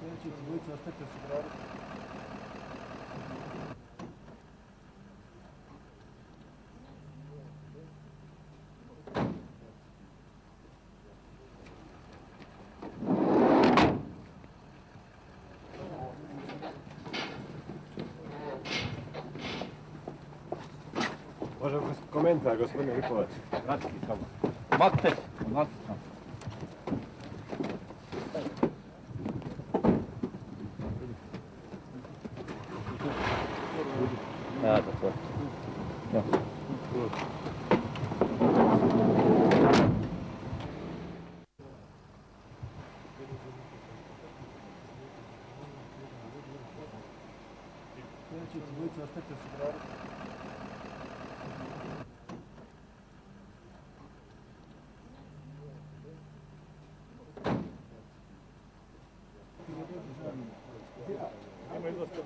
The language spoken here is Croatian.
Sljedeći dvojica ostajte osigurati. Može komentar, gospodine Lipovac. Kratki samo. Matite. Da, tako. Ja. Sljedeći dvojica ostajte osigurati. Nema izlaska.